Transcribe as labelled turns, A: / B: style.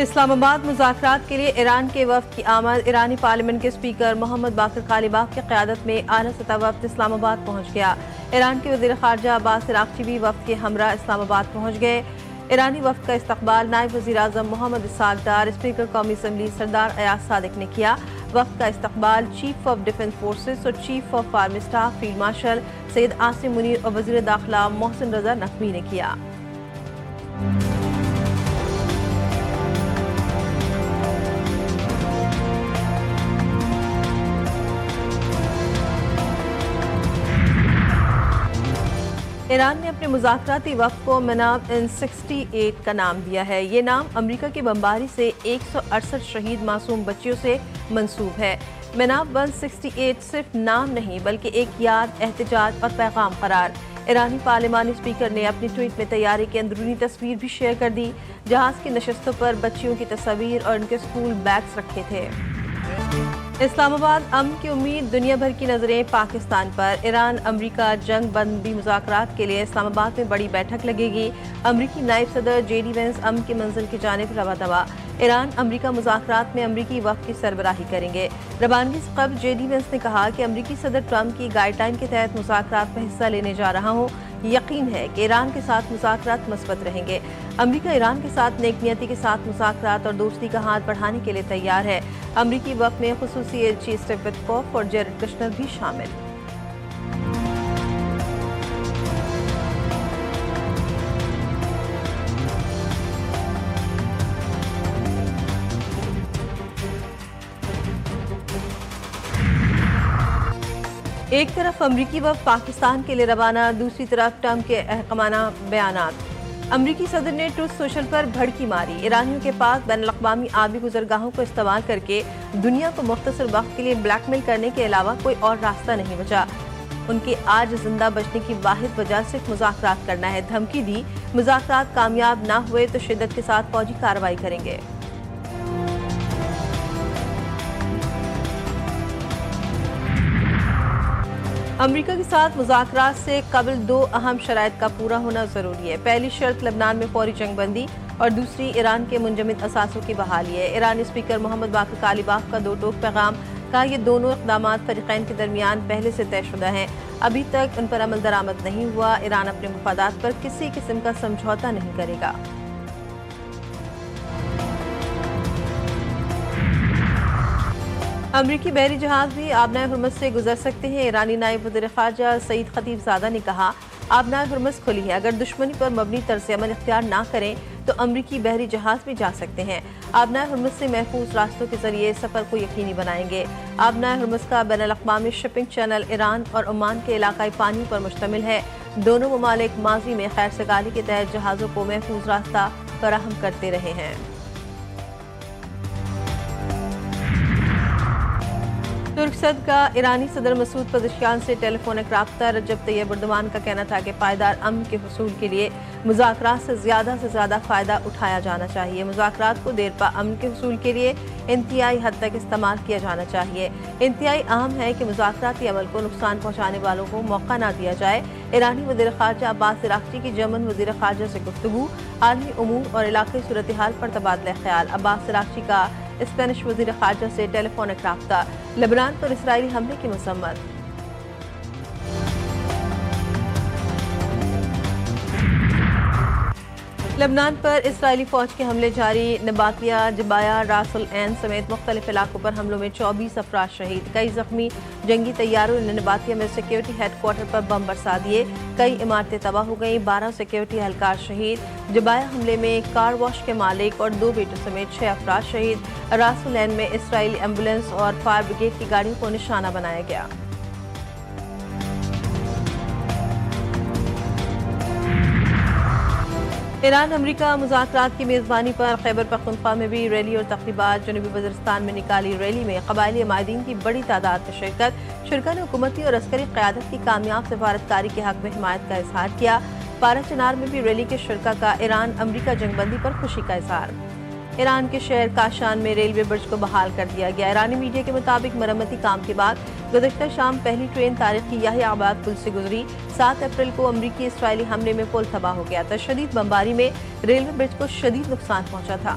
A: اسلام آباد مذاکرات کے لیے ایران کے وفد کی آمد۔ ایرانی پارلیمنٹ کے اسپیکر محمد باقر قالیباف کی قیادت میں اعلیٰ سطح وفد اسلام آباد پہنچ گیا۔ ایران کے وزیر خارجہ عباس عراقچی بھی وفد کے ہمراہ اسلام آباد پہنچ گئے۔ ایرانی وفد کا استقبال نائب وزیر اعظم محمد اسحاق ڈار، اسپیکر قومی اسمبلی سردار ایاز صادق نے کیا۔ وفد کا استقبال چیف آف ڈیفنس فورسز اور chief of army staff field marshal Syed Asim Munir اور وزیر داخلہ محسن رضا نقوی نے کیا۔ ایران نے اپنے مذاکراتی وفد کو مناب ان 68 کا نام دیا ہے۔ یہ نام امریکہ کی بمباری سے 168 شہید معصوم بچیوں سے منسوب ہے۔ مناب 168 صرف نام نہیں بلکہ ایک یاد، احتجاج اور پیغام قرار۔ ایرانی پارلیمانی اسپیکر نے اپنی ٹویٹ میں طیارے کی اندرونی تصویر بھی شیئر کر دی۔ جہاز کی نشستوں پر بچیوں کی تصاویر اور ان کے اسکول بیگز رکھے تھے۔ اسلام آباد امن کی امید، دنیا بھر کی نظریں پاکستان پر۔ ایران امریکہ جنگ بندی مذاکرات کے لیے اسلام آباد میں بڑی بیٹھک لگے گی۔ امریکی نائب صدر جے ڈی وینس امن کی منزل کی جانب رواں دوا۔ ایران امریکہ مذاکرات میں امریکی وفد کی سربراہی کریں گے۔ روانگی سے قبل جے ڈی وینس نے کہا کہ امریکی صدر ٹرمپ کی گائیڈ لائن کے تحت مذاکرات میں حصہ لینے جا رہا ہوں۔ یقین ہے کہ ایران کے ساتھ مذاکرات مثبت رہیں گے۔ امریکہ ایران کے ساتھ نیک نیتی کے ساتھ مذاکرات اور دوستی کا ہاتھ بڑھانے کے لیے تیار ہے۔ امریکی وفد میں خصوصی ایلچی اسٹیو وٹکوف اور جیرڈ کشنر بھی شامل۔ ایک طرف امریکی وفد پاکستان کے لیے روانہ، دوسری طرف ٹرمپ کے احقامانہ بیانات۔ امریکی صدر نے ٹروتھ سوشل پر بھڑکی ماری۔ ایرانیوں کے پاس بین الاقوامی آبی گزرگاہوں کو استعمال کر کے دنیا کو مختصر وقت کے لیے بلیک میل کرنے کے علاوہ کوئی اور راستہ نہیں بچا۔ ان کے آج زندہ بچنے کی واحد وجہ صرف مذاکرات کرنا ہے۔ دھمکی دی مذاکرات کامیاب نہ ہوئے تو شدت کے ساتھ فوجی کارروائی کریں گے۔ امریکہ کے ساتھ مذاکرات سے قبل دو اہم شرائط کا پورا ہونا ضروری ہے۔ پہلی شرط لبنان میں فوری جنگ بندی اور دوسری ایران کے منجمد اثاثوں کی بحالی ہے۔ ایرانی اسپیکر محمد باقر قالیباف کا دو ٹوک پیغام، کہا یہ دونوں اقدامات فریقین کے درمیان پہلے سے طے شدہ ہیں، ابھی تک ان پر عمل درآمد نہیں ہوا۔ ایران اپنے مفادات پر کسی قسم کا سمجھوتہ نہیں کرے گا۔ امریکی بحری جہاز بھی آبنائے ہرمز سے گزر سکتے ہیں۔ ایرانی نائب وزیر خارجہ سعید خطیب زادہ نے کہا آبنائے ہرمز کھلی ہے، اگر دشمنی پر مبنی طرز عمل اختیار نہ کریں تو امریکی بحری جہاز بھی جا سکتے ہیں۔ آبنائے ہرمز سے محفوظ راستوں کے ذریعے سفر کو یقینی بنائیں گے۔ آبنائے ہرمز کا بین الاقوامی شپنگ چینل ایران اور عمان کے علاقائی پانیوں پر مشتمل ہے۔ دونوں ممالک ماضی میں خیر سگالی کے تحت جہازوں کو محفوظ راستہ فراہم کرتے رہے ہیں۔ ترک صدر کا ایرانی صدر مسعود پزشکیان سے ٹیلی فونک رابطہ۔ رجب طیب اردوان کا کہنا تھا کہ پائیدار امن کے حصول کے لیے مذاکرات سے زیادہ فائدہ اٹھایا جانا چاہیے۔ مذاکرات کو دیرپا امن کے حصول کے لیے انتہائی حد تک استعمال کیا جانا چاہیے۔ انتہائی اہم ہے کہ مذاکراتی عمل کو نقصان پہنچانے والوں کو موقع نہ دیا جائے۔ ایرانی وزیر خارجہ عباس عراقچی کی جرمن وزیر خارجہ سے گفتگو، عالمی امور اور علاقائی صورتحال پر تبادلہ خیال۔ عباس عراقچی کا اسپینش وزیر خارجہ سے ٹیلی فونک رابطہ۔ لبنان پر اسرائیلی حملے کی مذمت۔ لبنان پر اسرائیلی فوج کے حملے جاری۔ نباتیہ، جبایہ، راس العین سمیت مختلف علاقوں پر حملوں میں 24 افراد شہید، کئی زخمی۔ جنگی طیاروں نے نباتیہ میں سیکیورٹی ہیڈ کوارٹر پر بم برسا دیے، کئی عمارتیں تباہ ہو گئیں، 12 سیکیورٹی اہلکار شہید۔ جبایہ حملے میں کار واش کے مالک اور 2 بیٹوں سمیت 6 افراد شہید۔ راس العین میں اسرائیلی ایمبولینس اور فائر بریگیڈ کی گاڑیوں کو نشانہ بنایا گیا۔ ایران امریکہ مذاکرات کی میزبانی پر خیبر پختونخوا میں بھی ریلی اور تقریبات۔ جنوبی وزیرستان میں نکالی ریلی میں قبائلی عمائدین کی بڑی تعداد میں شرکت۔ شرکا نے حکومتی اور عسکری قیادت کی کامیاب سفارتکاری کے حق میں حمایت کا اظہار کیا۔ پارا چنار میں بھی ریلی کے شرکا کا ایران امریکہ جنگ بندی پر خوشی کا اظہار۔ ایران کے شہر کاشان میں ریلوے برج کو بحال کر دیا گیا۔ ایرانی میڈیا کے مطابق مرمتی کام کے بعد گزشتہ شام پہلی ٹرین تاریخی یحییٰ آباد پل سے گزری۔ 7 اپریل کو امریکی اسرائیلی حملے میں پل تباہ ہو گیا تھا۔ شدید بمباری میں ریلوے برج کو شدید نقصان پہنچا تھا۔